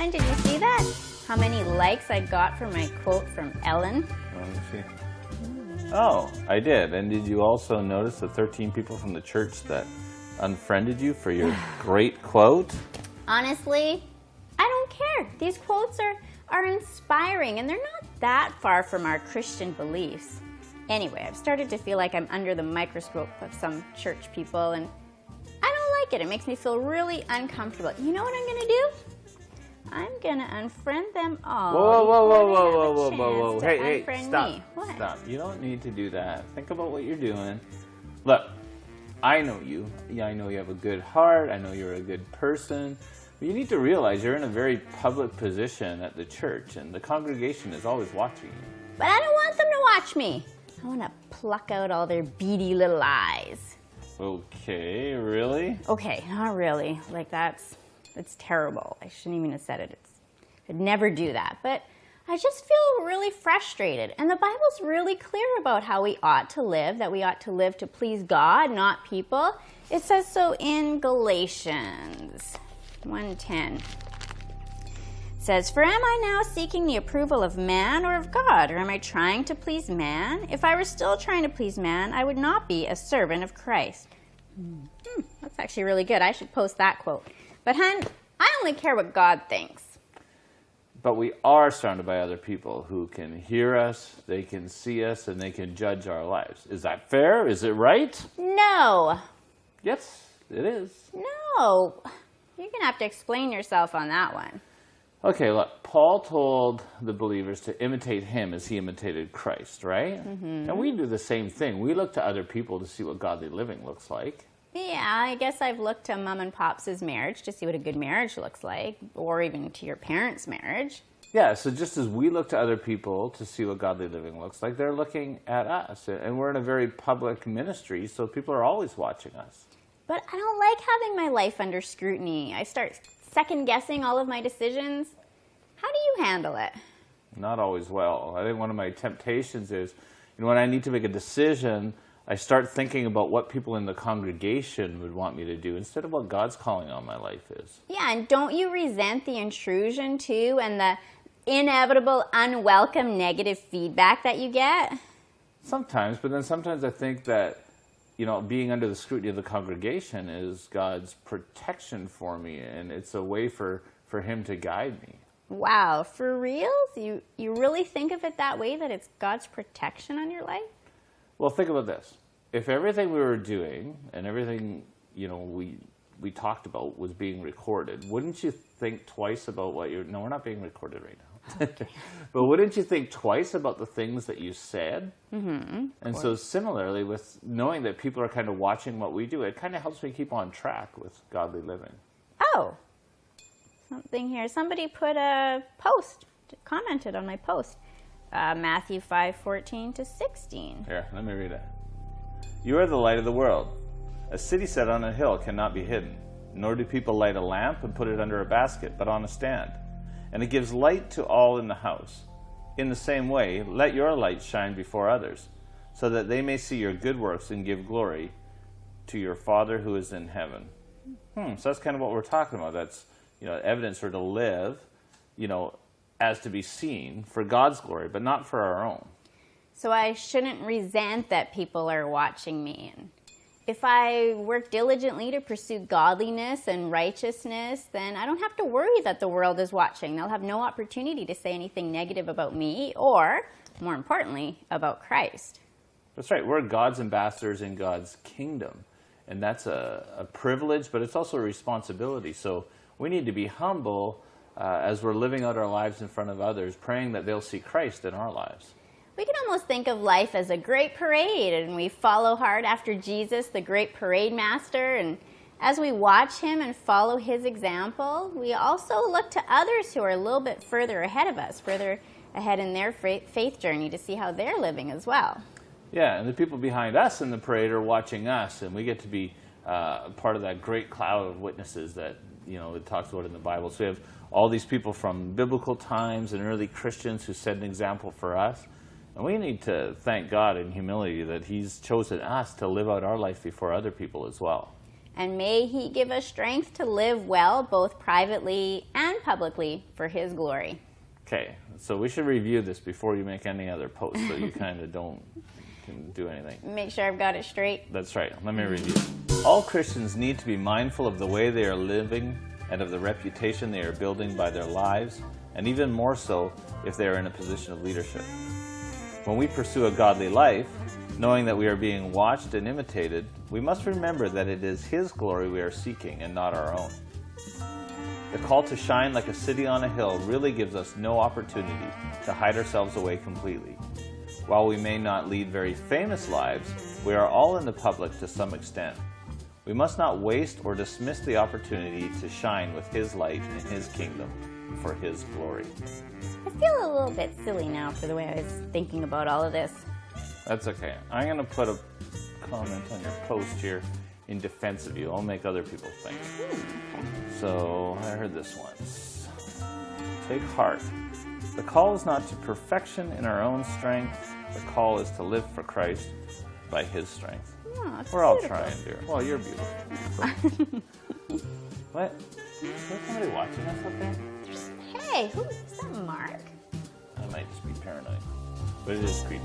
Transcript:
Hun, did you see that? How many likes I got for my quote from Ellen? Let me see. Oh, I did. And did you also notice the 13 people from the church that unfriended you for your great quote? Honestly, I don't care. These quotes are inspiring, and they're not that far from our Christian beliefs. Anyway, I've started to feel like I'm under the microscope of some church people, and I don't like it. It makes me feel really uncomfortable. You know what I'm going to do? I'm going to unfriend them all. Whoa. Hey, stop. Me. What? Stop. You don't need to do that. Think about what you're doing. Look, I know you. Yeah, I know you have a good heart. I know you're a good person. But you need to realize you're in a very public position at the church, and the congregation is always watching you. But I don't want them to watch me. I want to pluck out all their beady little eyes. Okay, really? Okay, not really. Like, that's terrible. I shouldn't even have said it. I'd never do that. But I just feel really frustrated. And the Bible's really clear about how we ought to live, that we ought to live to please God, not people. It says so in Galatians 1:10. It says, "For am I now seeking the approval of man or of God? Or am I trying to please man? If I were still trying to please man, I would not be a servant of Christ." That's actually really good. I should post that quote. But, hun, I only care what God thinks. But we are surrounded by other people who can hear us, they can see us, and they can judge our lives. Is that fair? Is it right? No. Yes, it is. No. You're going to have to explain yourself on that one. Okay, look, Paul told the believers to imitate him as he imitated Christ, right? Mm-hmm. And we do the same thing. We look to other people to see what godly living looks like. Yeah, I guess I've looked to Mom and Pop's marriage to see what a good marriage looks like, or even to your parents' marriage. Yeah, so just as we look to other people to see what godly living looks like, they're looking at us. And we're in a very public ministry, so people are always watching us. But I don't like having my life under scrutiny. I start second-guessing all of my decisions. How do you handle it? Not always well. I think one of my temptations is, when I need to make a decision, I start thinking about what people in the congregation would want me to do instead of what God's calling on my life is. Yeah, and don't you resent the intrusion too and the inevitable, unwelcome negative feedback that you get? Sometimes, but then sometimes I think that, being under the scrutiny of the congregation is God's protection for me, and it's a way for him to guide me. Wow, for reals? You really think of it that way, that it's God's protection on your life? Well, think about this. If everything we were doing and everything, we talked about was being recorded, wouldn't you think twice about what you're... No, we're not being recorded right now. Okay. But wouldn't you think twice about the things that you said? Mm-hmm. And so similarly, with knowing that people are kind of watching what we do, it kind of helps me keep on track with godly living. Oh, something here. Somebody put a post, commented on my post. Matthew 5:14-16. Here, let me read it. "You are the light of the world. A city set on a hill cannot be hidden, nor do people light a lamp and put it under a basket, but on a stand. And it gives light to all in the house. In the same way, let your light shine before others, so that they may see your good works and give glory to your Father who is in heaven." So that's kind of what we're talking about. That's, evidence for to live, as to be seen for God's glory, but not for our own. So I shouldn't resent that people are watching me. And if I work diligently to pursue godliness and righteousness, then I don't have to worry that the world is watching. They'll have no opportunity to say anything negative about me or, more importantly, about Christ. That's right. We're God's ambassadors in God's kingdom. And that's a privilege, but it's also a responsibility. So we need to be humble as we're living out our lives in front of others, praying that they'll see Christ in our lives. We can almost think of life as a great parade, and we follow hard after Jesus, the great parade master. And as we watch him and follow his example, we also look to others who are a little bit further ahead of us, further ahead in their faith journey to see how they're living as well. Yeah, and the people behind us in the parade are watching us, and we get to be part of that great cloud of witnesses that, it talks about in the Bible. So we have all these people from biblical times and early Christians who set an example for us. And we need to thank God in humility that he's chosen us to live out our life before other people as well. And may he give us strength to live well, both privately and publicly, for his glory. Okay, so we should review this before you make any other posts, so you kind of don't do anything. Make sure I've got it straight. That's right. Let me review. All Christians need to be mindful of the way they are living and of the reputation they are building by their lives, and even more so if they are in a position of leadership. When we pursue a godly life, knowing that we are being watched and imitated, we must remember that it is His glory we are seeking and not our own. The call to shine like a city on a hill really gives us no opportunity to hide ourselves away completely. While we may not lead very famous lives, we are all in the public to some extent. We must not waste or dismiss the opportunity to shine with His light in His kingdom for His glory. I feel a little bit silly now for the way I was thinking about all of this. That's okay. I'm going to put a comment on your post here in defense of you. I'll make other people think. So I heard this once. Take heart. The call is not to perfection in our own strength. The call is to live for Christ by His strength. Oh, We're all beautiful. trying, dear. Well, you're beautiful. What? Is there somebody watching us up there? Hey, who is that, Mark? I might just be paranoid. But it is creepy.